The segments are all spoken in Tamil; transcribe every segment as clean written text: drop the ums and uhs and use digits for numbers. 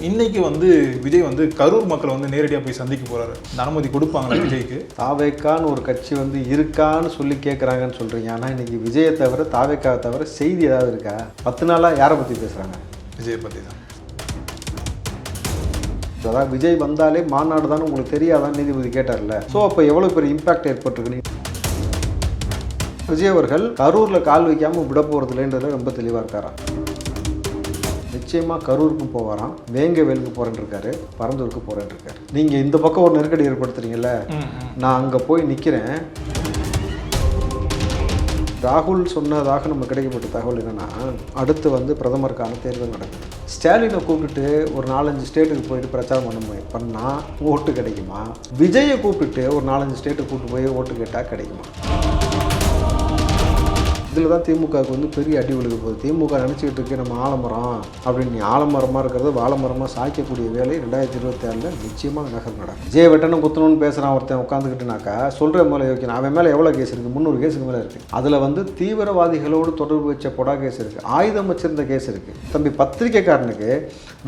இன்னைக்கு வந்து விஜய் வந்து கரூர் மக்களை வந்து நேரடியாக போய் சந்திக்க போறாரு. இந்த அனுமதி கொடுப்பாங்களா விஜய்க்கு? தாவேக்கான்னு ஒரு கட்சி வந்து இருக்கான்னு சொல்லி கேட்குறாங்கன்னு சொல்றீங்க. ஆனால் இன்னைக்கு விஜயை தவிர தாவேக்காவை தவிர செய்தி ஏதாவது இருக்கா? 10 நாளாக யாரை பற்றி பேசுகிறாங்க? விஜயை பற்றி தான். அதாவது விஜய் வந்தாலே மாநாடு தான் உங்களுக்கு தெரியாதான்னு நீதிபதி கேட்டார்ல. ஸோ அப்போ எவ்வளோ பெரிய இம்பாக்ட் ஏற்பட்டிருக்கு. விஜய் அவர்கள் கரூரில் கால் வைக்காமல் விட போகிறதுலன்றதுல ரொம்ப தெளிவாக இருக்காராம். நிச்சயமாக கரூருக்கு போவாராம், வேங்கவேலுக்கு போகிறேன்னு இருக்காரு, பரந்தூருக்கு போகிறேன்னு இருக்காரு. நீங்கள் இந்த பக்கம் ஒரு நெருக்கடி ஏற்படுத்துறீங்கல்ல, நான் அங்கே போய் நிற்கிறேன். ராகுல் சொன்னதாக நம்ம கிடைக்கப்பட்ட தகவல் என்னென்னா, அடுத்து வந்து பிரதமருக்கான தேர்தல் நடக்குது. ஸ்டாலினை கூப்பிட்டுட்டு ஒரு 4-5 ஸ்டேட்டுக்கு போயிட்டு பிரச்சாரம் பண்ணால் ஓட்டு கிடைக்குமா? விஜயை கூப்பிட்டுட்டு ஒரு 4-5 ஸ்டேட்டுக்கு கூப்பிட்டு போய் ஓட்டு கேட்டால் கிடைக்குமா? இதில் தான் திமுகவுக்கு வந்து பெரிய அடி விழுக போகுது. திமுக நினச்சிக்கிட்டு இருக்கு நம்ம ஆலமரம் அப்படின்னு. நீ ஆலமரமாக இருக்கிறது வாழமரமாக சாய்க்கக்கூடிய வேலை 2026 நிச்சயமாக நகர் நடக்கும். விஜய் வெட்டணும் குத்தணும்னு பேசுகிறான் ஒருத்தன் உட்காந்துக்கிட்டுனாக்கா சொல்கிற மேலே யோக்கியம். அவன் மேலே எவ்வளோ கேஸ் இருக்குது? 300 கேஸுக்கு மேலே இருக்குது. அதில் வந்து தீவிரவாதிகளோடு தொடர்பு வச்ச பொடா கேஸ் இருக்குது, ஆயுதம் வச்சிருந்த கேஸ் இருக்குது. தம்பி, பத்திரிக்கைக்காரனுக்கு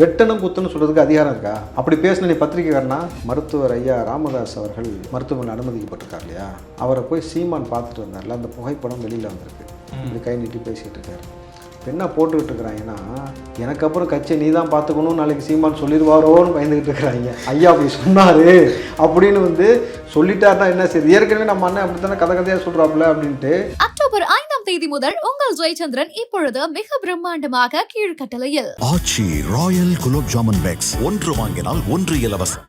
வெட்டணும் குத்தணும் சொல்கிறதுக்கு அதிகாரம் இருக்கா? அப்படி பேசின நீ பத்திரிக்கைக்காரனா? மருத்துவர் ஐயா ராமதாஸ் அவர்கள் மருத்துவமனையில் அனுமதிக்கப்பட்டிருக்கார் இல்லையா, அவரை போய் சீமான் பார்த்துட்டு வந்தார்ல, அந்த புகைப்படம் வெளியில் வந்திருக்கு. இப்படி கை நீட்டி பேசிகிட்டு இருக்காரு. இப்போ என்ன போட்டுக்கிட்டு இருக்கிறாங்கன்னா, எனக்கு அப்புறம் கட்சியை நீ தான் பார்த்துக்கணும், நாளைக்கு சீமான் சொல்லிடுவாரோன்னு பயந்துக்கிட்டு இருக்கிறாங்க. ஐயா அப்படி சொன்னார் அப்படின்னு வந்து சொல்லிட்டாருன்னா என்ன சரி, ஏற்கனவே நம்ம அண்ணன் அப்படித்தானே கதையாக சொல்கிறாப்புல அப்படின்ட்டு. அக்டோபர் 5ஆம் தேதி முதல் உங்கள் ஜெயச்சந்திரன் இப்பொழுது மிக பிரம்மாண்டமாக கீழ்கட்டளையில் ஆச்சி ராயல் குலோப் ஜாமுன் பேக்ஸ் 1 வாங்கினால் 1 இலவசம்.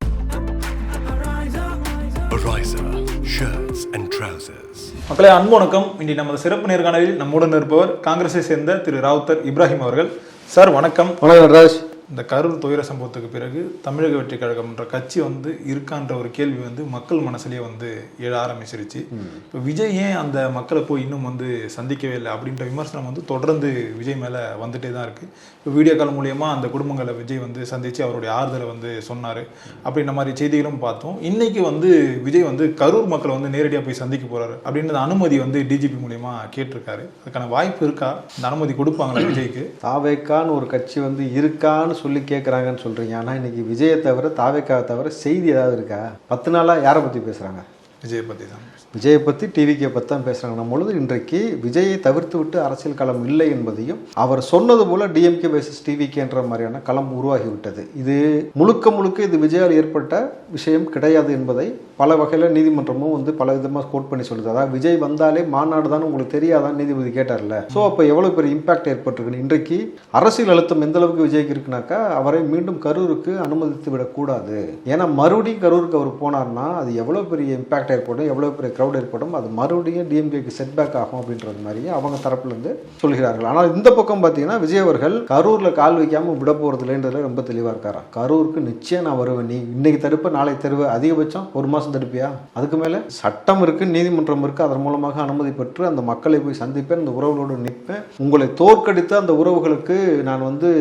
மக்களே, அன்பு வணக்கம். இன்றைக்கு நமது சிறப்பு நேர்காணலில் நம்முடன் இருப்பவர் காங்கிரஸை சேர்ந்த திரு ராவுத்தர் இப்ராஹிம் அவர்கள். சார் வணக்கம். வணக்கம் ராஜ். இந்த கரூர் துயர சம்பவத்துக்கு பிறகு தமிழக வெற்றி கழகம்ன்ற கட்சி வந்து இருக்கான்ற ஒரு கேள்வி வந்து மக்கள் மனசுலேயே வந்து எழ ஆரம்பிச்சிருச்சு. இப்போ விஜய் ஏன் அந்த மக்களை போய் இன்னும் வந்து சந்திக்கவே இல்லை அப்படின்ற விமர்சனம் வந்து தொடர்ந்து விஜய் மேலே வந்துட்டே தான் இருக்குது. இப்போ வீடியோ கால் மூலியமாக அந்த குடும்பங்களை விஜய் வந்து சந்தித்து அவருடைய ஆறுதலை வந்து சொன்னார் அப்படின்ற மாதிரி செய்திகளும் பார்த்தோம். இன்றைக்கி வந்து விஜய் வந்து கரூர் மக்களை வந்து நேரடியாக போய் சந்திக்க போகிறாரு அப்படின்ற அனுமதி வந்து டிஜிபி மூலியமா கேட்டிருக்காரு. அதுக்கான வாய்ப்பு இருக்கா? இந்த அனுமதி கொடுப்பாங்களா விஜய்க்கு? தாவேக்கான்னு ஒரு கட்சி வந்து இருக்கான்னு சொல்லி கேட்குறாங்கன்னு சொல்கிறீங்க. ஆனால் இன்னைக்கு விஜயை தவிர தாவேக்காவை தவிர செய்தி ஏதாவது இருக்கா? 10 நாளாக யாரை பற்றி பேசுகிறாங்க? விஜயை பற்றி தான். விஜயை பற்றி டிவிக்கே பற்றி தான் பேசுகிறாங்க. நம்ம பொழுது இன்றைக்கு விஜயை தவிர்த்து விட்டு அரசியல் களம் இல்லை என்பதையும் அவர் சொன்னது போல் டிஎம்கே வர்சஸ் டிவிகேன்ற மாதிரியான களம் உருவாகிவிட்டது. இது முழுக்க இது விஜயால் ஏற்பட்ட விஷயம் கிடையாது என்பதை பல வகையில் நீதிமன்றமும் வந்து பல விதமாக கோட் பண்ணி சொல்லுது. அதாவது விஜய் வந்தாலே மாநாடு தான் உங்களுக்கு தெரியாதான்னு நீதிபதி கேட்டார்ல. ஸோ அப்போ எவ்வளோ பெரிய இம்பாக்ட் ஏற்பட்டிருக்கு. இன்றைக்கு அரசியல் அழுத்தம் எந்த அளவுக்கு விஜய்க்கு இருக்குனாக்கா, அவரை மீண்டும் கரூருக்கு அனுமதித்து விடக்கூடாது. ஏன்னா மறுபடியும் கரூருக்கு அவர் போனார்னா அது எவ்வளோ பெரிய இம்பாக்ட் ஏற்படும், எவ்வளோ பெரிய க்ரௌட் ஏற்படும், அது மறுபடியும் டிஎம்கேக்கு செட்பேக் ஆகும் அப்படின்றது மாதிரியே அவங்க தரப்புலேருந்து சொல்கிறார்கள். ஆனால் இந்த பக்கம் பார்த்தீங்கன்னா விஜய் அவர்கள் கரூரில் கால் வைக்காமல் விட போகிறதுலன்றதுல ரொம்ப தெளிவாக இருக்காராம். கரூருக்கு நிச்சயம் நான் வருவேன், நீ இன்னைக்கு தடுப்ப நாளைக்கு தருவேன், அதிகபட்சம் 1 மாதம் தடுப்பியா, அதுக்கு மேலே சட்டம் இருக்குது, நீதிமன்றம் இருக்குது, அதன் மூலமாக அனுமதி பெற்று அந்த மக்களை போய் சந்திப்பேன், அந்த உறவுகளோடு நிற்பேன், உங்களை தோற்கடித்த அந்த உறவுகளுக்கு நான் வந்து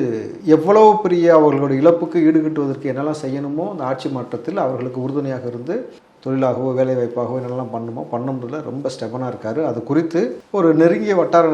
எவ்வளவு பெரிய அவர்களுடைய இழப்புக்கு ஈடுகட்டுவதற்கு என்னெல்லாம் செய்யணுமோ அந்த ஆட்சி மாற்றத்தில் அவர்களுக்கு உறுதுணையாக இருந்து தொழிலாகவோ வேலை வாய்ப்பாகவோ என்னெல்லாம் பண்ணுறதுல ரொம்ப ஸ்டெபனாக இருக்கார். அது குறித்து ஒரு நெருங்கிய வட்டார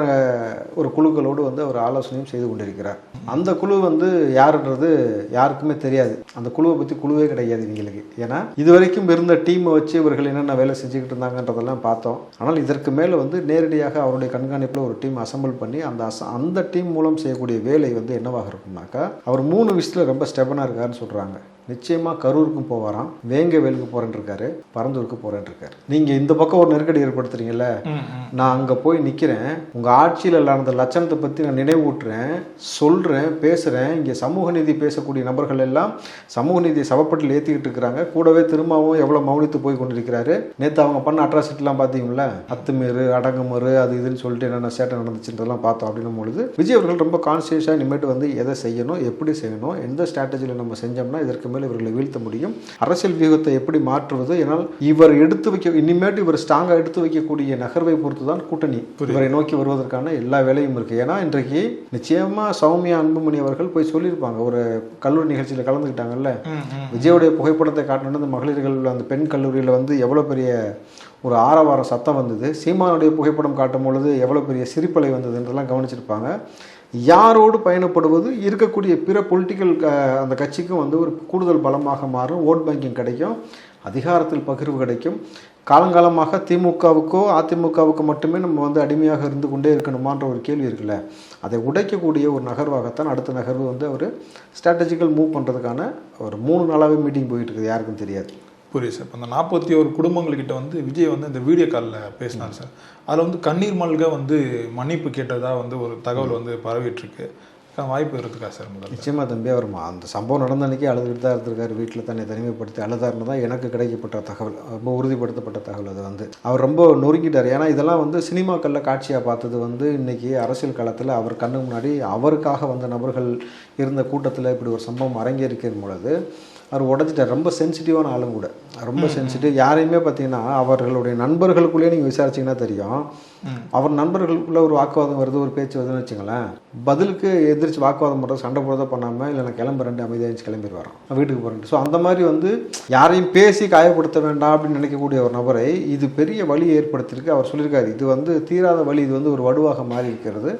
ஒரு குழுக்களோடு வந்து அவர் ஆலோசனையும் செய்து கொண்டிருக்கிறார். அந்த குழு வந்து யாருன்றது யாருக்குமே தெரியாது. அந்த குழுவை பற்றி குழுவே கிடையாது இவங்களுக்கு. ஏன்னா இதுவரைக்கும் இருந்த டீமை வச்சு இவர்கள் என்னென்ன வேலை செஞ்சுக்கிட்டு இருந்தாங்கன்றதெல்லாம் பார்த்தோம். ஆனால் இதற்கு மேலே வந்து நேரடியாக அவருடைய கண்காணிப்பில் ஒரு டீம் அசம்பிள் பண்ணி அந்த டீம் மூலம் செய்யக்கூடிய வேலை வந்து என்னவாக இருக்கும்னாக்கா, அவர் 3 விஷயத்தில் ரொம்ப ஸ்டெபனாக இருக்காருன்னு சொல்கிறாங்க. நிச்சயமாக கரூருக்கும் போவாராம், வேங்கவேலுக்கு போகிறேன்னு இருக்காரு, பரந்தூருக்கு போகிறேன்னு இருக்காரு. நீங்கள் இந்த பக்கம் ஒரு நெருக்கடி ஏற்படுத்துறீங்கல்ல, நான் அங்கே போய் நிற்கிறேன், உங்கள் ஆட்சியில் நடந்த லட்சணத்தை பற்றி நான் நினைவூட்டுறேன், சொல்கிறேன், பேசுகிறேன். இங்கே சமூக நீதி பேசக்கூடிய நபர்கள் எல்லாம் சமூக நீதியை சவப்பட்டில் ஏற்றிக்கிட்டு இருக்கிறாங்க. கூடவே திரும்பவும் எவ்வளோ மௌனித்து போய் கொண்டிருக்கிறாரு. நேற்று அவங்க பண்ண அட்ராசிட்டிலாம் பார்த்தீங்களா, அத்துமீறு அடங்குமறு அது இதுன்னு சொல்லிட்டு என்னென்ன சேட்டை நடந்துச்சுன்றதெல்லாம் பார்த்தோம். அப்படின்னும் பொழுது விஜய் அவர்கள் ரொம்ப கான்சியஸாக இனிமேட்டு வந்து எதை செய்யணும், எப்படி செய்யணும், எந்த ஸ்ட்ராட்டஜியில் நம்ம செஞ்சோம்னா இதற்கு மேலே இவர்களை வீழ்த்த முடியும், அரசியல் வியூகத்தை எப்படி மாற்றுவது, ஏன்னால் இவர் எடுத்து வைக்க இனிமேட்டு இவர் ஸ்ட்ராங்காக எடுத்து வைக்கக்கூடிய நகர்வை பொறுத்து தான் கூட்டணி இவரை நோக்கி வருவதற்கான எல்லா வேலையும் இருக்குது. ஏன்னா இன்றைக்கு நிச்சயமாக சௌமியா அன்புமணி அவர்கள் போய் சொல்லியிருப்பாங்க, ஒரு கல்லூரி நிகழ்ச்சியில் கலந்துக்கிட்டாங்கல்ல, விஜயோடைய புகைப்படத்தை காட்டணும், அந்த மகளிர்கள் அந்த பெண் கல்லூரியில் வந்து எவ்வளோ பெரிய ஒரு ஆரவார சத்தம் வந்தது, சீமானுடைய புகைப்படம் காட்டும் பொழுது எவ்வளோ பெரிய சிரிப்பலை வந்ததுன்றதெல்லாம் கவனிச்சிருப்பாங்க. யாரோடு பயணப்படுவது இருக்கக்கூடிய பிற பொலிட்டிக்கல் அந்த கட்சிக்கும் வந்து ஒரு கூடுதல் பலமாக மாறும். ஓட் பேங்கிங் கிடைக்கும், அதிகாரத்தில் பகிர்வு கிடைக்கும். காலங்காலமாக திமுகவுக்கோ அதிமுகவுக்கோ மட்டுமே நம்ம வந்து அடிமையாக இருந்து கொண்டே இருக்கணுமான்ற ஒரு கேள்வி இருக்குல்ல, அதை உடைக்கக்கூடிய ஒரு நகர்வாகத்தான் அடுத்த நகர்வு வந்து அவர் ஸ்ட்ராட்டஜிக்கல் மூவ் பண்ணுறதுக்கான ஒரு 3 நாளாகவே மீட்டிங் போயிட்டு இருக்குது, யாருக்கும் தெரியாது. புரியுது சார். இப்போ அந்த 41 குடும்பங்கள்கிட்ட வந்து விஜய் வந்து இந்த வீடியோ காலில் பேசினார் சார். அதில் வந்து கண்ணீர் மல்க வந்து மன்னிப்பு கேட்டதாக வந்து ஒரு தகவல் வந்து பரவிட்டுருக்கு. வாய்ப்பு இருக்குதா சார்? முதல்ல நிச்சயமாக தம்பி, அவர் அந்த சம்பவம் நடந்த அன்றைக்கி அழுதுகிட்டு தான் இருந்திருக்காரு, வீட்டில் தன்னை தனிமைப்படுத்தி அழுதாருன்னு தான் எனக்கு கிடைக்கப்பட்ட தகவல், ரொம்ப உறுதிப்படுத்தப்பட்ட தகவல். அது வந்து அவர் ரொம்ப நொறுங்கிட்டார். ஏன்னா இதெல்லாம் வந்து சினிமாக்களில் காட்சியாக பார்த்தது வந்து இன்றைக்கி அரசியல் காலத்தில் அவர் கண்ணு முன்னாடி அவருக்காக வந்த நபர்கள் இருந்த கூட்டத்தில் இப்படி ஒரு சம்பவம் அரங்கேறிக்கிற பொழுது அவர் உடஞ்சிட்டார். ரொம்ப சென்சிட்டிவான ஆளும் கூட, ரொம்ப சென்சிட்டிவ். யாரையுமே பார்த்தீங்கன்னா அவர்களுடைய நண்பர்களுக்குள்ளேயே நீங்கள் விசாரிச்சிங்கன்னா தெரியும், அவர் நண்பர்களுக்குள்ளே ஒரு வாக்குவாதம் வருது, ஒரு பேச்சு வருதுன்னு வச்சுங்களேன், பதிலுக்கு எதிர்த்து வாக்குவாதம் பண்ணுறது, சண்டை போடுறதோ பண்ணாமல் இல்லை நான் கிளம்புறேன் அமைதியாக கிளம்பிடுவார், வீட்டுக்கு போகிறேன். ஸோ அந்த மாதிரி வந்து யாரையும் பேசி காயப்படுத்த வேண்டாம் அப்படின்னு நினைக்கக்கூடிய ஒரு நபரை இது பெரிய வலி ஏற்படுத்தியிருக்கு. அவர் சொல்லியிருக்காரு, இது வந்து தீராத வலி, இது வந்து ஒரு வடுவாக மாறி இருக்கிறது.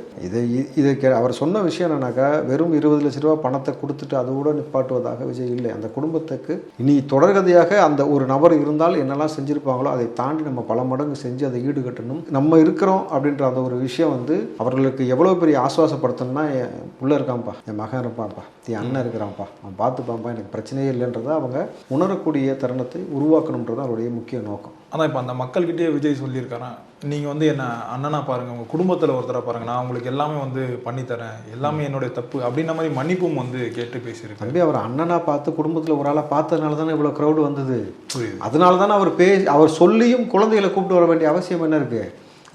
இதுக்கு அவர் சொன்ன விஷயம் என்னன்னாக்கா, வெறும் 20 லட்ச ரூபா பணத்தை கொடுத்துட்டு அதோட நிப்பாட்டுவதாக விஜய் இல்லை. அந்த குடும்பத்துக்கு இனி தொடர்கதையாக அந்த ஒரு நபர் இருந்தால் என்னெல்லாம் செஞ்சுருப்பாங்களோ அதை தாண்டி நம்ம பல மடங்கு செஞ்சு அதை ஈடுகட்டணும். நம்ம இருக்கிறோம் அப்படின்ற அந்த ஒரு விஷயம் வந்து அவர்களுக்கு எவ்வளோ பெரிய ஆசுவாசப்படுத்தணும்னா, என் புள்ள இருக்கான்ப்பா, என் மகன் இருப்பான்ப்பா, என் அண்ணன் இருக்கிறான்ப்பா, அவன் பார்த்துப்பான்ப்பா, எனக்கு பிரச்சனையே இல்லைன்றதை அவங்க உணரக்கூடிய தருணத்தை உருவாக்கணுன்றது அவருடைய முக்கிய நோக்கம். ஆனால் இப்போ அந்த மக்கள்கிட்டே விஜய் சொல்லியிருக்காரான், நீங்கள் வந்து என்ன அண்ணனா பாருங்கள், உங்கள் குடும்பத்தில் ஒருத்தராக பாருங்கள், நான் உங்களுக்கு எல்லாமே வந்து பண்ணித்தரேன், எல்லாமே என்னுடைய தப்பு அப்படின்ற மாதிரி மன்னிப்பும் வந்து கேட்டு பேசியிருக்காரு. தம்பி, அவர் அண்ணனா பார்த்து குடும்பத்தில் ஒரு ஆளாக பார்த்ததுனால தானே இவ்வளோ க்ரௌடு வந்தது. புரியுது. அதனால தானே அவர் சொல்லியும் குழந்தைகளை கூப்பிட்டு வர வேண்டிய அவசியம் என்ன இருக்குது?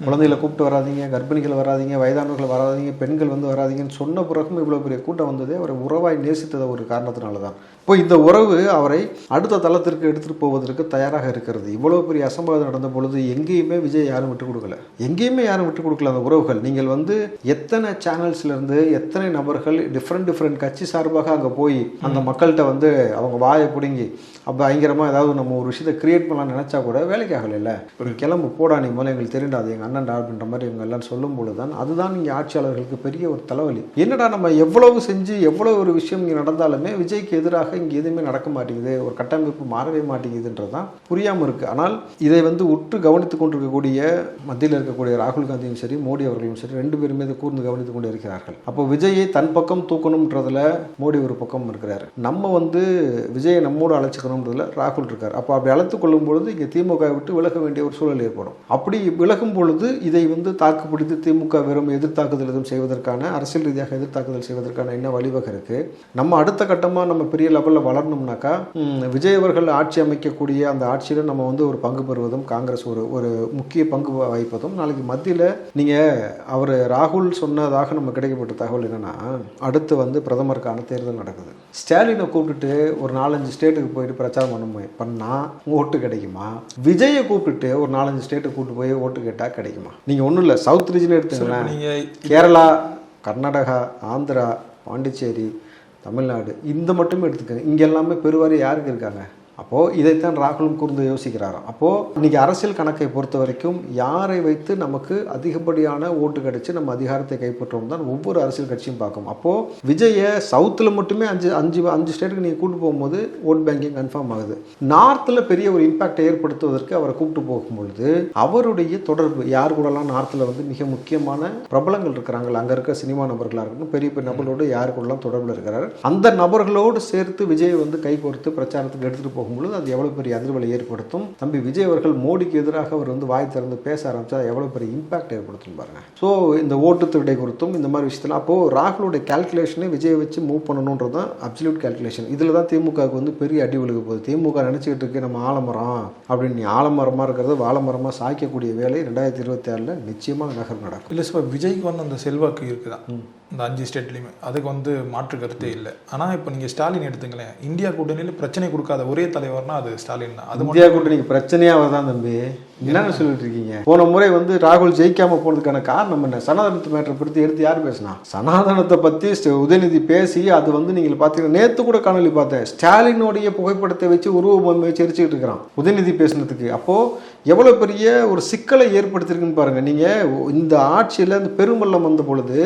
குழந்தைகளை கூப்பிட்டு வராதிங்க, கர்ப்பிணிகள் வராதிங்க, வயதானவர்கள் வராதிங்க, பெண்கள் வந்து வராதிங்கன்னு சொன்ன பிறகும் இவ்வளோ பெரிய கூட்டம் வந்ததே அவர் உறவாய் நேசித்ததை ஒரு காரணத்தினால தான். இப்போ இந்த உறவு அவரை அடுத்த தளத்திற்கு எடுத்துகிட்டு போவதற்கு தயாராக இருக்கிறது. இவ்வளோ பெரிய அசம்பாவிதம் நடந்த பொழுது எங்கேயுமே விஜய் யாரும் விட்டு கொடுக்கல, எங்கேயுமே யாரும் விட்டு கொடுக்கல. அந்த உறவுகள் நீங்கள் வந்து எத்தனை சேனல்ஸ்லேருந்து எத்தனை நபர்கள் டிஃப்ரெண்ட் கட்சி சார்பாக அங்கே போய் அந்த மக்கள்கிட்ட வந்து அவங்க வாயை பிடுங்கி அப்போ பயங்கரமாக ஏதாவது நம்ம ஒரு விஷயத்தை கிரியேட் பண்ணலாம்னு நினச்சா கூட வேலைக்கு ஆகலைல்ல. ஒரு கிளம்பு போடா, நீ முதல்ல எங்களுக்கு தெரியாது, எங்கள் அண்ணன்டா அப்படின்ற மாதிரி இவங்க எல்லாம் சொல்லும் பொழுது தான் அதுதான் இங்கே ஆட்சியாளர்களுக்கு பெரிய ஒரு தலைவலி. என்னடா நம்ம எவ்வளவு செஞ்சு எவ்வளோ ஒரு விஷயம் இங்கே நடந்தாலுமே விஜய்க்கு எதிராக இங்கே எதுவுமே நடக்க மாட்டேங்குது, ஒரு கட்டமைப்பு மாறவே மாட்டேங்குதுன்றது தான் புரியாமல் இருக்குது. ஆனால் இதை வந்து உற்று கவனித்து கொண்டிருக்கக்கூடிய மத்தியில் இருக்கக்கூடிய ராகுல் காந்தியும் சரி மோடி அவர்களும் சரி 2 பேருமே இதை கூர்ந்து கவனித்து கொண்டு இருக்கிறார்கள். அப்போ விஜயை தன் பக்கம் தூக்கணுன்றதுல மோடி ஒரு பக்கம் இருக்கிறார், நம்ம வந்து விஜயை நம்மோடு அழைச்சிக்கணுன்றதுல ராகுல் இருக்கார். அப்போ அப்படி அழைத்து கொள்ளும் பொழுது இங்கே திமுக விட்டு விலக வேண்டிய ஒரு சூழல் ஏற்படும். அப்படி விலகும் பொழுது இதை வந்து தாக்குப்பிடித்து திமுக வெறும் எதிர்த்தாக்குதல் எதுவும் செய்வதற்கான, அரசியல் ரீதியாக எதிர்த்தாக்குதல் செய்வதற்கான என்ன வழிவகை இருக்குது? நம்ம அடுத்த கட்டமாக நம்ம பெரிய லெவலில் வளரணும்னாக்கா விஜய் அவர்கள் ஆட்சி அமைக்கக்கூடிய அந்த ஆட்சியில் நம்ம வந்து ஒரு பங்கு பெறுவதும் காங்கிரஸ் ஒரு முக்கிய பங்கு வகிப்பதும். நாளைக்கு மத்தியில் நீங்கள் அவர் ராகுல் சொன்னதாக நம்ம கிடைக்கப்பட்ட தகவல் என்னென்னா, அடுத்து வந்து பிரதமருக்கான தேர்தல் நடக்குது. ஸ்டாலினை கூப்பிட்டுட்டு ஒரு 4-5 ஸ்டேட்டுக்கு போயிட்டு பிரச்சாரம் பண்ணால் ஓட்டு கிடைக்குமா? விஜயை கூப்பிட்டுட்டு ஒரு 4-5 ஸ்டேட்டுக்கு கூப்பிட்டு போய் ஓட்டு கேட்டால் கிடைக்குமா? நீங்கள் ஒன்றும் இல்லை, சவுத் ரீஜன் எடுத்துங்களேன், கேரளா, கர்நாடகா, ஆந்திரா, பாண்டிச்சேரி, தமிழ்நாடு, இந்த மட்டுமே எடுத்துக்கங்க. இங்கே எல்லாமே பெருவாரி யாருக்கு இருக்காங்க? அப்போது இதைத்தான் ராகுலும் கூர்ந்து யோசிக்கிறாராம். அப்போது இன்றைக்கி அரசியல் கணக்கை பொறுத்த வரைக்கும் யாரை வைத்து நமக்கு அதிகப்படியான ஓட்டு கிடைச்சி நம்ம அதிகாரத்தை கைப்பற்றோம் தான் ஒவ்வொரு அரசியல் கட்சியும் பார்க்கும். அப்போது விஜயை சவுத்தில் மட்டுமே 5 ஸ்டேட்டுக்கு நீங்கள் கூப்பிட்டு போகும்போது ஓட் பேங்கிங் கன்ஃபார்ம் ஆகுது. நார்த்தில் பெரிய ஒரு இம்பாக்டை ஏற்படுத்துவதற்கு அவரை கூப்பிட்டு போகும்பொழுது அவருடைய தொடர்பு யார் கூடலாம் நார்த்தில் வந்து மிக முக்கியமான பிரபலங்கள் இருக்கிறாங்க, அங்கே இருக்க சினிமா நபர்களாக இருக்கட்டும், பெரிய பெரிய நபர்களோடு யார் கூடலாம் தொடர்பில் இருக்கிறார், அந்த நபர்களோடு சேர்த்து விஜய் வந்து கை கோர்த்து பிரச்சாரத்துக்கு எடுத்துகிட்டு போகும் பொழுது அது எவ்வளவு பெரிய அதிர்வலை ஏற்படுத்தும். தம்பி விஜய் அவர்கள் மோடிக்கு எதிராக அவர் வந்து வாய் திறந்து பேச ஆரம்பிச்சா எவ்வளவு பெரிய இம்பாக்ட் ஏற்படுத்தும் பாருங்க. ஸோ இந்த ஓட்டு திருடை குறித்தும் இந்த மாதிரி விஷயத்தில் அப்போது ராகுலுடைய கால்குலேஷனை விஜய் வச்சு மூவ் பண்ணணுன்றது தான் அப்சல்யூட் கால்குலேஷன். இதில் தான் திமுகவுக்கு வந்து பெரிய அடி விழுக போகுது. திமுக நினச்சிக்கிட்டு இருக்கு நம்ம ஆலமரம் அப்படின்னு, நீ ஆலமரமாக இருக்கிறது வாழமரமாக சாய்க்கக்கூடிய வேலை 2026 நிச்சயமாக நகர் நடக்கும். இல்லை சார், விஜய்க்கு வந்து அந்த செல்வாக்கு இருக்குதான் இந்த 5 ஸ்டேட்லையுமே, அதுக்கு வந்து மாற்று கருத்தே இல்லை. ஆனால் இப்போ நீங்கள் ஸ்டாலின் எடுத்துங்களேன், இந்தியா கூட்டணியில் பிரச்சனை கொடுக்காத ஒரே தலைவர்னா அது ஸ்டாலின் தான். அது இந்தியா கூட்டணிக்கு பிரச்சனையாக தான் தம்பி. என்னன்னு சொல்லிட்டு இருக்கீங்க? போன முறை வந்து ராகுல் ஜெயிக்காம போனதுக்கான காரணம் என்ன? சனாதனத்தை மேட்டரை பற்றி எடுத்து யார் பேசினா? சனாதனத்தை பற்றி உதயநிதி பேசி அது வந்து நீங்கள் பார்த்தீங்கன்னா நேற்று கூட காணொலி பார்த்தேன், ஸ்டாலினுடைய புகைப்படத்தை வச்சு உருவம் வச்சு எரிச்சுக்கிட்டு இருக்கிறான் உதயநிதி பேசினதுக்கு. அப்போ எவ்வளோ பெரிய ஒரு சிக்கலை ஏற்படுத்திருக்குன்னு பாருங்க. நீங்க இந்த ஆட்சியில் இந்த பெருமல்லம் வந்த பொழுது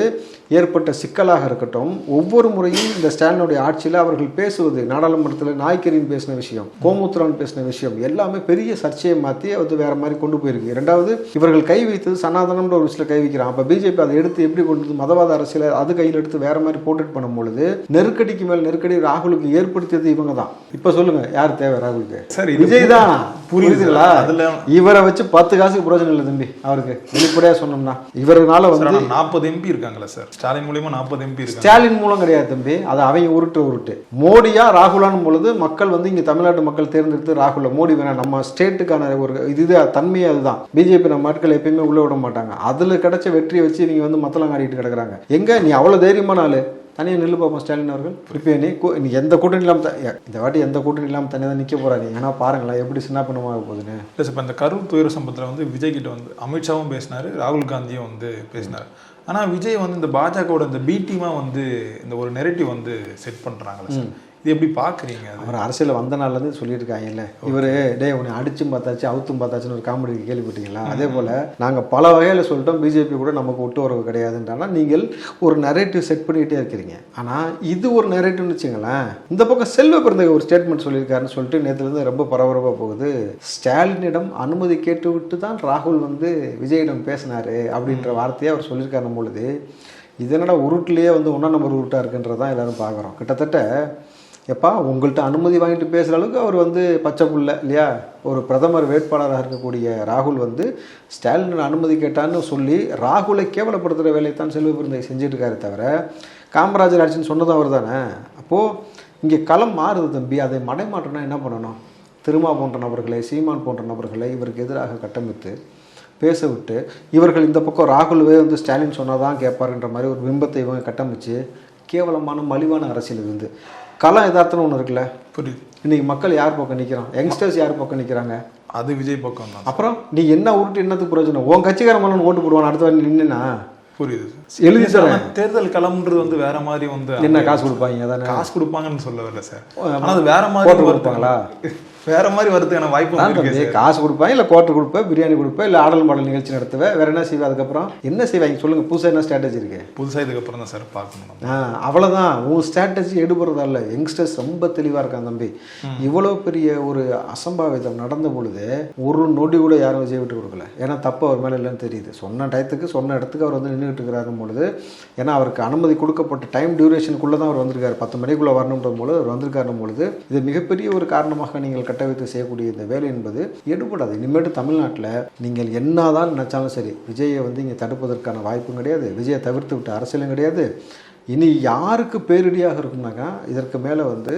ஏற்பட்ட சிக்கலாக இருக்கட்டும், ஒவ்வொரு முறையும் இந்த ஸ்டாலினுடைய ஆட்சியில் அவர்கள் பேசுவது, நாடாளுமன்றத்தில் நாய்க்கரின் பேசின விஷயம், கோமுத்ரான் பேசின விஷயம் எல்லாமே பெரிய சர்ச்சையை மாற்றி அது வேற மாதிரி கொண்டு போயிருக்கு. இரண்டாவது, இவர்கள் கை வைத்தது சனாதனம்ன்ற ஒரு விஷயத்தில் கை வைக்கிறான். அப்போ பிஜேபி அதை எடுத்து எப்படி கொண்டு மதவாத அரசியல் அது கையில் எடுத்து வேற மாதிரி போர்ட்ரேட் பண்ணும் பொழுது நெருக்கடிக்கு மேல் நெருக்கடி ராகுலுக்கு ஏற்படுத்தியது இவங்க தான். இப்போ சொல்லுங்க, யார் தேவை ராகுலுக்கு? சரி, விஜய் தான். புரியுதுங்களா? இவரை வச்சு 10 காசுக்கு பிரயோஜனம் இல்லை தம்பி. அவருக்கு வெளிப்படையா சொன்னோம்னா இவரால வந்து 40 MP இருக்காங்களா சார்? ஸ்டாலின் மூலியமா 40 MP இருக்காங்க. ஸ்டாலின் மூலம் கிடையாது தம்பி, அது அவங்க உருட்டு. மோடியா ராகுலான் பொழுது மக்கள் வந்து இங்க தமிழ்நாட்டு மக்கள் தேர்ந்தெடுத்து ராகுல, மோடி வேணாம், நம்ம ஸ்டேட்டுக்கான ஒரு இதுதான் தன்மையே. அதுதான் பிஜேபி நம்ம ஆட்கள் எப்பயுமே உள்ள விட மாட்டாங்க. அதுல கிடைச்ச வெற்றியை வச்சு நீங்க வந்து மத்தலாம் காட்டிட்டு கிடக்குறாங்க. எங்க நீ அவ்வளவு தைரியமான ஆளு? தனியாக நில்லு பார்ப்போம் ஸ்டாலின் அவர்கள். இப்போ நீ எந்த கூட்டணி இல்லாமல் இந்த வாட்டி எந்த கூட்டணி இல்லாமல் தனியாக தான் நிற்க போகிறாரு. ஏன்னா பாருங்களேன் எப்படி சின்ன பண்ணமாக போகுதுன்னு. இல்லை சார், இப்போ இந்த கரூர் துயர சம்பவத்தில் வந்து விஜய் கிட்ட வந்து அமித்ஷாவும் பேசினார், ராகுல் காந்தியும் வந்து பேசினார். ஆனால் விஜய் வந்து இந்த பாஜகவோட இந்த பி டீமாக வந்து இந்த ஒரு நெரேட்டிவ் வந்து செட் பண்ணுறாங்களே சார், இது எப்படி பார்க்குறீங்க? அவர் அரசியல் வந்த நாள்லேருந்து சொல்லிட்டு இருக்காங்கல்ல, இவர் டே உன்னை அடிச்சும் பார்த்தாச்சு அவுத்தும் பார்த்தாச்சுன்னு ஒரு காமெடி கேள்விப்பட்டீங்களா? அதே போல் நாங்கள் பல வகையில் சொல்லிட்டோம், பிஜேபி கூட நமக்கு ஒட்டு உறவு கிடையாதுன்றானா நீங்கள் ஒரு நெரேட்டிவ் செட் பண்ணிகிட்டே இருக்கிறீங்க. ஆனால் இது ஒரு நெரேட்டிவ்னு வச்சுங்களேன். இந்த பக்கம் செல்வ பிறந்தக ஒரு ஸ்டேட்மெண்ட் சொல்லியிருக்காருன்னு சொல்லிட்டு நேற்றுலேருந்து ரொம்ப பரபரப்பாக போகுது. ஸ்டாலினிடம் அனுமதி கேட்டுவிட்டு தான் ராகுல் வந்து விஜயிடம் பேசினார் அப்படின்ற வார்த்தையை அவர் சொல்லியிருக்காரு பொழுது, இதனோட உருட்டிலேயே வந்து 1ஆம் நம்பர் உருட்டாக இருக்குன்றதான் எல்லாரும் பார்க்குறோம். கிட்டத்தட்ட எப்பா உங்கள்கிட்ட அனுமதி வாங்கிட்டு பேசுகிற அளவுக்கு அவர் வந்து பச்சை புள்ள இல்லையா? ஒரு பிரதமர் வேட்பாளராக இருக்கக்கூடிய ராகுல் வந்து ஸ்டாலின் அனுமதி கேட்டான்னு சொல்லி ராகுலை கேவலப்படுத்துகிற வேலையை தான் செல்வ பிறந்தகை செஞ்சுட்டு இருக்காரு தவிர காமராஜர் ஆட்சின்னு சொன்னதும் அவர் தானே. அப்போது இங்கே களம் மாறுது தம்பி. அதை மடைமாற்றம்னா என்ன பண்ணணும்? திருமா போன்ற நபர்களை, சீமான் போன்ற நபர்களை இவருக்கு எதிராக கட்டமைத்து பேச விட்டு, இவர்கள் இந்த பக்கம் ராகுலவே வந்து ஸ்டாலின் சொன்னாதான் கேட்பாருன்ற மாதிரி ஒரு பிம்பத்தை இவங்க கட்டமைச்சு கேவலமான மலிவான அரசியல் இருந்து களம் யதார்த்தம்னு ஒன்று இருக்குல்ல. புரியுது. இன்னைக்கு மக்கள் யார் பக்கம் நிற்கிறான்? யங்ஸ்டர்ஸ் யார் பக்கம் நிற்கிறாங்க? அது விஜய் பக்கம் தான். அப்புறம் நீ என்ன உருட்டு என்னத்துக்கு பிரயோஜனம்? உன் கட்சிக்காரன் மன்னன் ஓட்டு போடுவான் அடுத்த வாரம் நின்னுனா. புரியுது. எழுதி தரேன். தேர்தல் களம்ன்றது வந்து வேற மாதிரி வந்து என்ன காசு கொடுப்பாங்க? அதானே காசு கொடுப்பாங்கன்னு சொல்ல வரல சார். ஆனால் அது வேற மாதிரி கொடுப்பாங்களா? வேற மாதிரி வரதுக்கான வாய்ப்பு தான். காசு கொடுப்பேன், இல்லை குவார்டர் கொடுப்பேன், பிரியாணி கொடுப்பேன், இல்லை ஆடல் மாடல் நிகழ்ச்சி நடத்துவேன். வேற என்ன செய்வேன்? அதுக்கப்புறம் என்ன செய்வாங்க சொல்லுங்க? புதுசாக என்ன ஸ்ட்ராட்டஜி இருக்கு? புதுசாக இதுக்கப்புறம் தான் சார் பார்க்கணும். அவ்வளோதான். உன் ஸ்ட்ராட்டஜி எடுபடுறதா இல்லை. யங்ஸ்டர்ஸ் ரொம்ப தெளிவாக இருக்கான் தம்பி. இவ்வளோ பெரிய ஒரு அசம்பாவிதம் நடந்த பொழுது ஒரு நொடி கூட யாரும் விஜய் விட்டு கொடுக்கல. ஏன்னா தப்பு அவர் மேலே இல்லைன்னு தெரியுது. சொன்ன டயத்துக்கு சொன்ன இடத்துக்கு அவர் வந்து நின்றுட்டு இருக்கிறாரும் பொழுது, ஏன்னா அவருக்கு அனுமதி கொடுக்கப்பட்ட டைம் டியூரேஷனுக்குள்ளே தான் அவர் வந்திருக்காரு. 10 மணிக்குள்ளே வரணுன்ற பொழுது அவர் வந்திருக்காரும் பொழுது இது மிகப்பெரிய ஒரு காரணமாக நீங்கள் கட்டமைத்து செய்யக்கூடிய இந்த வேலை என்பது எடுபடாது. இனிமேட்டு தமிழ்நாட்டில் நீங்கள் என்னதான் நினைச்சாலும் சரி, விஜயை வந்து இங்கே தடுப்பதற்கான வாய்ப்பும் கிடையாது, விஜயை தவிர்த்து விட்ட அரசியலும் கிடையாது. இனி யாருக்கு பேரிடியாக இருக்கும்னாக்கா இதற்கு மேலே வந்து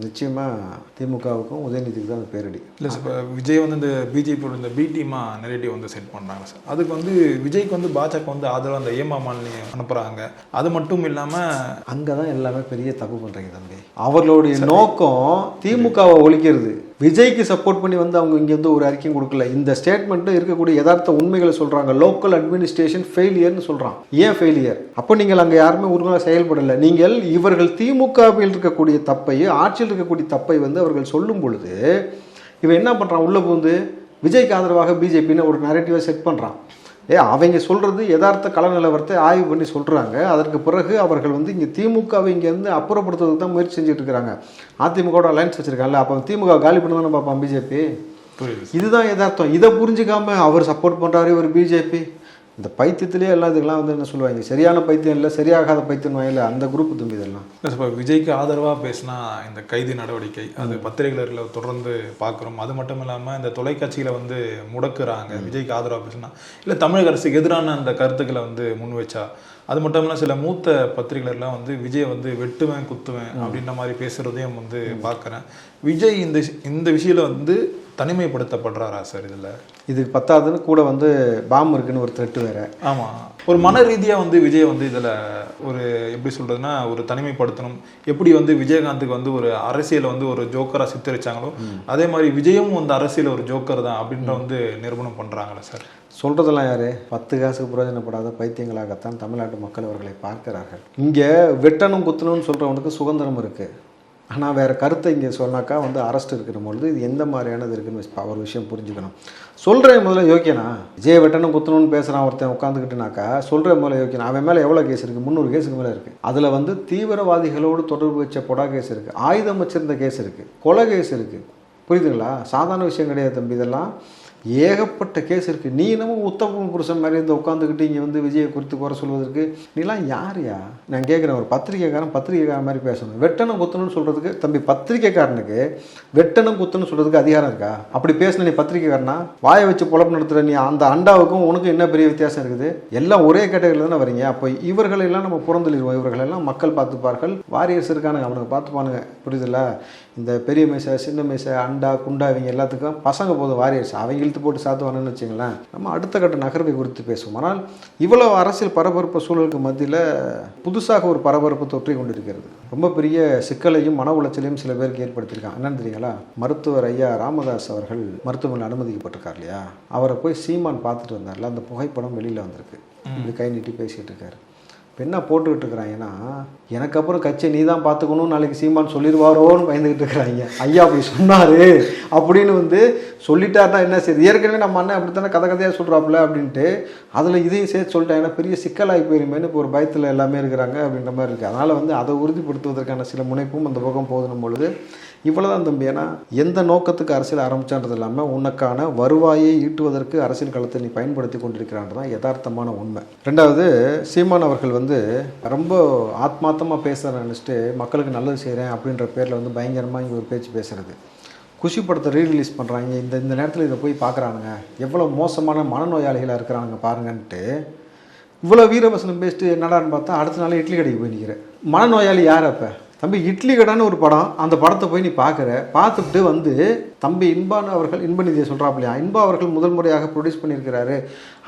நிச்சயமாக திமுகவுக்கும் உதயநிதிக்கு தான் பேரடி. இல்லை சார், இப்போ விஜய் வந்து இந்த பிஜேபியோட இந்த பி டீமா நெரேட்டிவ் வந்து செட் பண்ணுறாங்க சார். அதுக்கு வந்து விஜய்க்கு வந்து பாஜக வந்து ஆதரவாக அந்த ஏமாமான்னு அனுப்புகிறாங்க. அது மட்டும் இல்லாமல் அங்கே தான் எல்லாமே பெரிய தப்பு பண்ணுறீங்க தம்பி. அவர்களுடைய நோக்கம் திமுகவை ஒழிக்கிறது. விஜய்க்கு சப்போர்ட் பண்ணி வந்து அவங்க இங்கே வந்து ஒரு அறிக்கையும் கொடுக்கல. இந்த ஸ்டேட்மெண்ட்டு இருக்கக்கூடிய யதார்த்த உண்மைகளை சொல்கிறாங்க. லோக்கல் அட்மினிஸ்ட்ரேஷன் ஃபெயிலியர்னு சொல்கிறான். ஏன் ஃபெயிலியர்? அப்போ நீங்கள் அங்கே யாருமே உருவாக செயல்படலை. நீங்கள் இவர்கள் திமுகவில் இருக்கக்கூடிய தப்பை, ஆட்சியில் இருக்கக்கூடிய தப்பை வந்து அவர்கள் சொல்லும் பொழுது இவன் என்ன பண்ணுறான்? உள்ளே புகுந்து விஜய்க்கு ஆதரவாக பிஜேபின்னு ஒரு நரேட்டிவை செட் பண்ணுறான். அவங்க சொல்கிறது யதார்த்த கள நிலவரத்தை ஆய்வு பண்ணி சொல்கிறாங்க. அதற்கு பிறகு அவர்கள் வந்து இங்கே திமுகவை இங்கேருந்து அப்புறப்படுத்துறதுக்கு தான் முயற்சி செஞ்சுட்டு இருக்கிறாங்க. அதிமுகவோட அலைன்ஸ் வச்சுருக்காங்கல்ல, அப்போ திமுக காலி பண்ண தானே பார்ப்பான் பிஜேபி. இதுதான் யதார்த்தம். இதை புரிஞ்சுக்காம அவர் சப்போர்ட் பண்ணுறாரு இவர் பிஜேபி. இந்த பைத்தியத்திலே எல்லாம் இதுக்கெல்லாம் வந்து என்ன சொல்லுவாங்க, சரியான பைத்தியம் இல்லை, சரியாகாத பைத்தியம் இல்லை, அந்த குரூப் தம்பி இதெல்லாம். இப்போ விஜய்க்கு ஆதரவாக பேசினா இந்த கைது நடவடிக்கை அது பத்திரிகைகளில் தொடர்ந்து பார்க்குறோம். அது மட்டும் இல்லாமல் இந்த தொலைக்காட்சியில் வந்து முடக்குறாங்க. விஜய்க்கு ஆதரவாக பேசினா இல்லை தமிழக அரசுக்கு எதிரான அந்த கருத்துக்களை வந்து முன் வச்சா அது மட்டும் இல்லாமல் சில மூத்த பத்திரிகைலாம் வந்து விஜய் வந்து வெட்டுவேன் குத்துவேன் அப்படின்ற மாதிரி பேசுறதையும் வந்து பார்க்குறேன். விஜய் இந்த விஷயத்தில் வந்து தனிமைப்படுத்தப்படுறாரா சார்? இதுக்கு பத்தாதுன்னு கூட வந்து பாம்பு இருக்குன்னு ஒரு த்ரெட்டு வேற. ஆமாம், ஒரு மன ரீதியாக வந்து விஜய் வந்து இதில் ஒரு எப்படி சொல்கிறதுனா ஒரு தனிமைப்படுத்தணும். எப்படி வந்து விஜயகாந்துக்கு வந்து ஒரு அரசியலை வந்து ஒரு ஜோக்கராக சித்தரிச்சாங்களோ அதே மாதிரி விஜயும் வந்து அரசியல் ஒரு ஜோக்கர் தான் அப்படின்ற வந்து நிரூபணம் பண்ணுறாங்களே சார். சொல்கிறதெல்லாம் யார்? 10 காசுக்கு பிரயோஜனப்படாத பைத்தியங்களாகத்தான் தமிழ்நாட்டு மக்கள் அவர்களை பார்க்கிறார்கள். இங்கே வெட்டணும் குத்தணும்னு சொல்கிறவனுக்கு சுதந்திரம் இருக்குது. ஆனால் வேறு கருத்தை இங்கே சொன்னாக்கா வந்து அரெஸ்ட் இருக்கிற பொழுது இது எந்த மாதிரியானது இருக்குன்னு ஒரு விஷயம் புரிஞ்சுக்கணும். சொல்கிறேன் முதல்ல யோக்கியனா? விஜய் வெட்டணும் குத்தணும்னு பேசுகிறான் ஒருத்தன் உட்காந்துக்கிட்டுனாக்கா சொல்கிறேன் முதல்ல யோக்கியனா? அவன் மேலே எவ்வளோ கேஸ் இருக்குது? 300 கேஸுக்கு மேலே இருக்குது. அதில் வந்து தீவிரவாதிகளோடு தொடர்பு வச்ச பொடா கேஸ் இருக்குது, ஆயுதம் வச்சிருந்த கேஸ் இருக்குது, கொலை கேஸ் இருக்குது. புரியுதுங்களா? சாதாரண விஷயம் கிடையாது தம்பி. இதெல்லாம் ஏகப்பட்ட கேஸ் இருக்குது. நீ என்னமோ உத்தம புருஷன் மாதிரி இந்த உட்காந்துக்கிட்டு இங்கே வந்து விஜயை குறித்து குறை சொல்வதற்கு நீலாம் யாரையா? நான் கேட்குறேன், ஒரு பத்திரிகைக்காரன் மாதிரி பேசணும். வெட்டணும் குத்தணும்னு சொல்கிறதுக்கு தம்பி பத்திரிகைக்காரனுக்கு வெட்டணும் குத்தணும்னு சொல்கிறதுக்கு அதிகாரம் இருக்கா? அப்படி பேசின நீ பத்திரிகைக்காரனா? வாயை வச்சு பொழப்பு நடத்துகிற நீ அந்த அண்டாவுக்கும் உனக்கு என்ன பெரிய வித்தியாசம் இருக்குது? எல்லாம் ஒரே கேட்டகரியில் தானே வரீங்க. அப்போ இவர்களெல்லாம் நம்ம புறந்தள்ளிடுவோம். இவர்களெல்லாம் மக்கள் பார்த்துப்பார்கள். வாரியர்ஸ் இருக்கானுங்க, அவனுக்கு பார்த்துப்பானுங்க. புரியுதுல்ல? இந்த பெரிய மேசை சின்ன மேசை அண்டா குண்டா இவங்க எல்லாத்துக்கும் பசங்க போதும் வாரியர்ஸ். அவங்க இழுத்து போட்டு சாத்துவானுன்னு வச்சுங்களேன். நம்ம அடுத்த கட்ட நகர்வை குறித்து பேசுவோம். ஆனால் இவ்வளவு அரசியல் பரபரப்பு சூழலுக்கு மத்தியில் புதுசாக ஒரு பரபரப்பு தொற்றி கொண்டிருக்கிறது. ரொம்ப பெரிய சிக்கலையும் மன உளைச்சலையும் சில பேருக்கு ஏற்படுத்தியிருக்காங்க. என்னன்னு தெரியுங்களா? மருத்துவர் ஐயா ராமதாஸ் அவர்கள் மருத்துவமனையில் அனுமதிக்கப்பட்டிருக்கார் இல்லையா? அவரை போய் சீமான் பார்த்துட்டு வந்தார்ல, அந்த புகைப்படம் வெளியில் வந்திருக்கு. இப்படி கை நீட்டி பேசிகிட்டு இருக்காரு. இப்போ என்ன போட்டுக்கிட்டு இருக்கிறாங்கன்னா, எனக்கு அப்புறம் கட்சியை நீ தான் பார்த்துக்கணும் நாளைக்கு சீமான் சொல்லிடுவாரோன்னு பயந்துக்கிட்டு இருக்கிறாங்க. ஐயா அப்படி சொன்னார் அப்படின்னு வந்து சொல்லிட்டாருன்னா என்ன சரி, ஏற்கனவே நம்ம அண்ணன் அப்படித்தானே கதையாக சொல்கிறாப்புல அப்படின்ட்டு அதில் இதையும் சேர்த்து சொல்லிட்டாங்க. ஏன்னா பெரிய சிக்கலாகி போயிருமேன்னு இப்போ ஒரு பயத்தில் எல்லாமே இருக்கிறாங்க அப்படின்ற மாதிரி இருக்குது. அதனால் வந்து அதை உறுதிப்படுத்துவதற்கான சில முனைப்பும் அந்த பக்கம் போதும் பொழுது இவ்வளோதான் தம்பி. ஏன்னா எந்த நோக்கத்துக்கு அரசியல் ஆரம்பிச்சான்றது இல்லாமல் உனக்கான வருவாயை ஈட்டுவதற்கு அரசியல் களத்தை நீ பயன்படுத்தி கொண்டிருக்கிறான்றதான் யதார்த்தமான உண்மை. ரெண்டாவது, சீமான் அவர்கள் வந்து ரொம்ப ஆத்மார்த்தமாக பேசுகிறேன் நினச்சிட்டு மக்களுக்கு நல்லது செய்கிறேன் அப்படின்ற பேரில் வந்து பயங்கரமாக இங்கே ஒரு பேச்சு பேசுகிறது. குஷி படத்தை ரீரிலீஸ் பண்ணுறாங்க, இந்த நேரத்தில் இதை போய் பார்க்குறானுங்க, எவ்வளோ மோசமான மனநோயாளிகளாக இருக்கிறானுங்க பாருங்கன்ட்டு இவ்வளோ வீரவசனம் பேசிட்டு என்னடான்னு பார்த்தா அடுத்த நாள் இட்லி கடைக்கு போய் நிற்கிறேன். மனநோயாளி யார் அப்போ? தம்பி இட்லி கடைன்னு ஒரு படம், அந்த படத்தை போய் நீ பார்த்துட்டு வந்து தம்பி இன்பான் அவர்கள் இன்பநிதியை சொல்கிறாப்பில்லையா, இன்பா அவர்கள் முதல் முறையாக ப்ரொடியூஸ் பண்ணியிருக்கிறாரு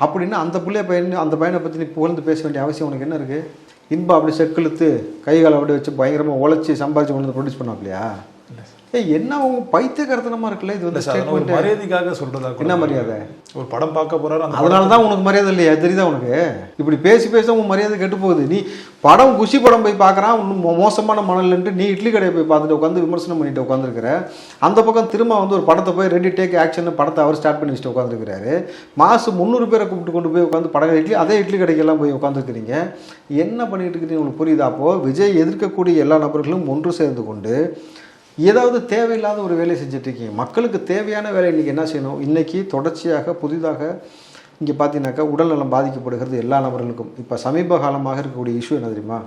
அப்படின்னு அந்த பையனை பற்றி நீ புகழ்ந்து பேச வேண்டிய அவசியம் உனக்கு என்ன இருக்குது? இன்பா அப்படி செக்கிழுத்து கைகாலை அப்படி வச்சு பயங்கரமாக உழைச்சி சம்பாதிச்சு கொண்டு வந்து ப்ரொடியூஸ் பண்ணாப்பில்லையா? என்ன அவங்க பைத்தியக்காரத்தனமா இருக்குல்ல? இது வந்து மரியாதைக்காக சொல்றதா? என்ன மரியாதை? ஒரு படம் பார்க்க போறாரு, அதனால தான் உனக்கு மரியாதை இல்லையா? தெரியுதா உனக்கு? இப்படி பேச உன் மரியாதை கெட்டு போகுது. நீ படம் குஷி படம் போய் பார்க்குறான், இன்னும் மோசமான மணல்ன்ட்டு நீ இட்லி கடையை போய் பார்த்துட்டு உட்காந்து விமர்சனம் பண்ணிட்டு உட்காந்துருக்கிற. அந்த பக்கம் திரும்ப வந்து ஒரு படத்தை போய் ரெடி டேக் ஆக்ஷன் படத்தை அவர் ஸ்டார்ட் பண்ணி வச்சுட்டு உட்காந்துருக்கிறாரு. மாதம் 300 பேரை கூப்பிட்டு கொண்டு போய் உட்காந்து படம் அதே இட்லி கடைக்கெல்லாம் போய் உட்காந்துருக்கிறீங்க. என்ன பண்ணிட்டு இருக்கிறீங்க உங்களுக்கு புரியுதா? அப்போது விஜய் எதிர்க்கக்கூடிய எல்லா நபர்களும் ஒன்று சேர்ந்து கொண்டு ஏதாவது தேவையில்லாத ஒரு வேலையை செஞ்சிட்ருக்கீங்க. மக்களுக்கு தேவையான வேலை இன்றைக்கி என்ன செய்யணும்? இன்றைக்கி தொடர்ச்சியாக புதிதாக இங்கே பார்த்தீங்கன்னாக்கா உடல்நலம் பாதிக்கப்படுகிறது எல்லா நபர்களுக்கும். இப்போ சமீப காலமாக இருக்கக்கூடிய இஷ்யூ என்ன தெரியுமா?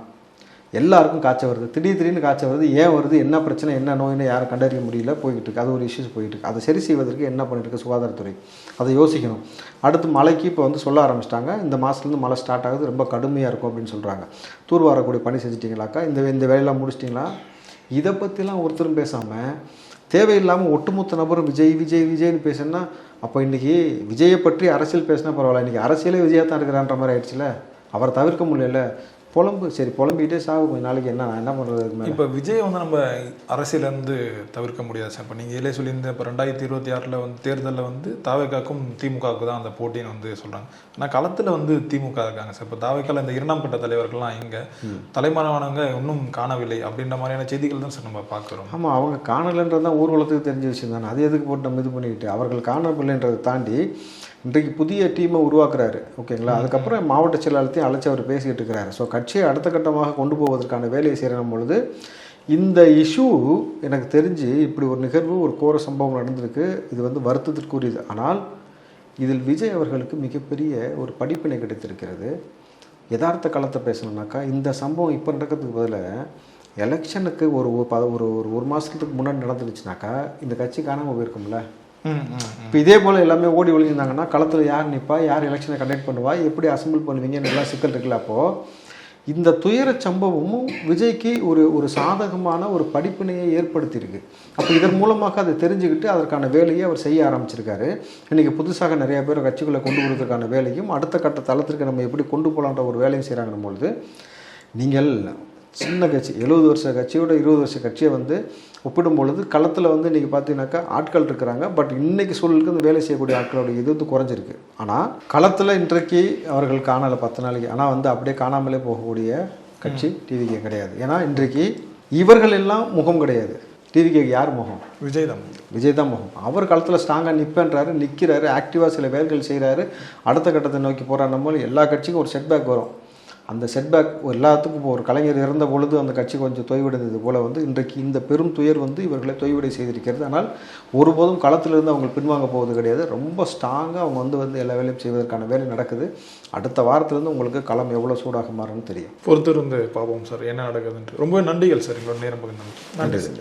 எல்லாருக்கும் காய்ச்சல் வருது, திடீர்னு காய்ச்சல் வருது. ஏன் வருது, என்ன பிரச்சனை, என்ன நோயின்னு யாரும் கண்டறிய முடியல, போய்கிட்டு இருக்கு. அது ஒரு இஷ்யூஸ் போயிட்டுருக்கு. அதை சரி செய்வதற்கு என்ன பண்ணிட்டு இருக்கு சுகாதாரத்துறை? அதை யோசிக்கணும். அடுத்து மழைக்கு இப்போ வந்து சொல்ல ஆரம்பிச்சிட்டாங்க, இந்த மாதத்துலேருந்து மழை ஸ்டார்ட் ஆகுது, ரொம்ப கடுமையாக இருக்கும் அப்படின்னு சொல்கிறாங்க. தூர்வாரக்கூடிய பணி செஞ்சிட்டிங்களாக்கா? இந்த வேலையெல்லாம் முடிச்சிட்டிங்களா? இதை பற்றிலாம் ஒருத்தரும் பேசாமல் தேவையில்லாமல் ஒட்டுமொத்த நபரும் விஜய்னு பேசுனா, அப்போ இன்றைக்கி விஜயை பற்றி அரசியல் பேசினா பரவாயில்ல, இன்றைக்கி அரசியலே விஜயாக தான் இருக்கிறான்ற மாதிரி ஆயிடுச்சுல. அவரை தவிர்க்க முடியல. புலம்பிகிட்டே சாகு. நாளைக்கு நான் என்ன பண்ணுறது? இப்போ விஜய் வந்து நம்ம அரசியலேருந்து தவிர்க்க முடியாது சார். இப்போ நீங்கள் இதிலே சொல்லியிருந்த இப்போ 2026 வந்து தேர்தலில் வந்து தாவேக்காக்கும் திமுகவுக்கு தான் அந்த போட்டின்னு வந்து சொல்கிறாங்க. ஆனால் களத்தில் வந்து திமுக இருக்காங்க சார். இப்போ தாவேக்கால இந்த 2ஆம் கட்ட தலைவர்கள்லாம் எங்கே தலைமறைவானவங்க இன்னும் காணவில்லை அப்படின்ற மாதிரியான செய்திகள் தான் சார் நம்ம பார்க்குறோம். ஆமாம், அவங்க காணலைன்றது தான் ஊர்வலத்துக்கு தெரிஞ்ச விஷயம் தானே. அது எதுக்கு போட்டு நம்ம இது பண்ணிக்கிட்டு அவர்கள் காணவில்லைன்றதை தாண்டி இன்றைக்கு புதிய டீமை உருவாக்குறாரு. ஓகேங்களா? அதுக்கப்புறம் மாவட்ட செயலாளத்தையும் அழைச்சி அவர் பேசிக்கிட்டு இருக்கிறாரு. ஸோ கட்சியை அடுத்த கட்டமாக கொண்டு போவதற்கான வேலையை செய்கிற பொழுது இந்த இஷ்யூ எனக்கு தெரிஞ்சு இப்படி ஒரு நிகழ்வு, ஒரு கோர சம்பவம் நடந்திருக்கு. இது வந்து வருத்தத்திற்குரியது. ஆனால் இதில் விஜய் அவர்களுக்கு மிகப்பெரிய ஒரு படிப்பினை கிடைத்திருக்கிறது. யதார்த்த களத்தை பேசணுன்னாக்கா இந்த சம்பவம் இப்போ நடக்கிறதுக்கு பதிலாக எலெக்ஷனுக்கு ஒரு மாதத்துக்கு முன்னாடி நடந்துருச்சுனாக்கா இந்த கட்சி காணாமல் போயிருக்கும்ல. இப்போ இதே போல் எல்லாமே ஓடி ஒழிஞ்சிருந்தாங்கன்னா களத்தில் யார் நிற்பா, யார் எலெக்ஷனை கண்டக்ட் பண்ணுவா, எப்படி அசம்பிள் பண்ணுவீங்கன்னு எல்லாம் சிக்கல் இருக்குல்ல. அப்போது இந்த துயர சம்பவமும் விஜய்க்கு ஒரு சாதகமான ஒரு படிப்பினையை ஏற்படுத்தியிருக்கு. அப்போ இதன் மூலமாக அதை தெரிஞ்சுக்கிட்டு அதற்கான வேலையை அவர் செய்ய ஆரம்பிச்சிருக்காரு. இன்றைக்கி புதுசாக நிறைய பேர் கட்சிக்குள்ளே கொண்டு வருவதற்கான வேலையும் அடுத்த கட்ட தளத்திற்கு நம்ம எப்படி கொண்டு போகலான்ற ஒரு வேலையும் செய்கிறாங்கன்னும் பொழுது, நீங்கள் சின்ன கட்சி 70 வருஷ கட்சியோட 20 வருஷ கட்சியை வந்து ஒப்பிடும் பொழுது களத்தில் வந்து இன்றைக்கி பார்த்தீங்கன்னாக்கா ஆட்கள் இருக்கிறாங்க. பட் இன்றைக்கி சூழலுக்கு இந்த வேலை செய்யக்கூடிய ஆட்களோட இது வந்து குறைஞ்சிருக்கு. ஆனால் களத்தில் இன்றைக்கு அவர்கள் காணலை 10 நாளைக்கு, ஆனால் வந்து அப்படியே காணாமலே போகக்கூடிய கட்சி டிவிகே கிடையாது. ஏன்னா இன்றைக்கு இவர்கள் எல்லாம் முகம் கிடையாது. டிவிகேக்கு யார் முகம்? விஜய் தான் முகம். அவர் களத்தில் ஸ்ட்ராங்காக நிற்பேன்றாரு, நிற்கிறாரு, ஆக்டிவாக சில வேலைகள் செய்கிறாரு, அடுத்த கட்டத்தை நோக்கி போகிறார். போல எல்லா கட்சிக்கும் ஒரு செட்பேக் வரும். அந்த செட்பேக் எல்லாத்துக்கும் இப்போ ஒரு கலைஞர் இறந்த பொழுது அந்த கட்சி கொஞ்சம் தொய்வடைந்தது போல் வந்து இன்றைக்கு இந்த பெரும் துயர் வந்து இவர்களை தொய்வடை செய்திருக்கிறது. ஆனால் ஒருபோதும் களத்திலிருந்து அவங்க பின்வாங்க போவது கிடையாது. ரொம்ப ஸ்ட்ராங்காக அவங்க வந்து எல்லா வேலையும் செய்வதற்கான வேலை நடக்குது. அடுத்த வாரத்திலேருந்து உங்களுக்கு களம் எவ்வளோ சூடாக மாறும்னு தெரியும். பொறுத்திருந்து பார்ப்போம் சார் என்ன நடக்குதுன்ட்டு. ரொம்ப நன்றிகள் சார், எங்களோட நேரம் பகிர்ந்து. நன்றி சார்.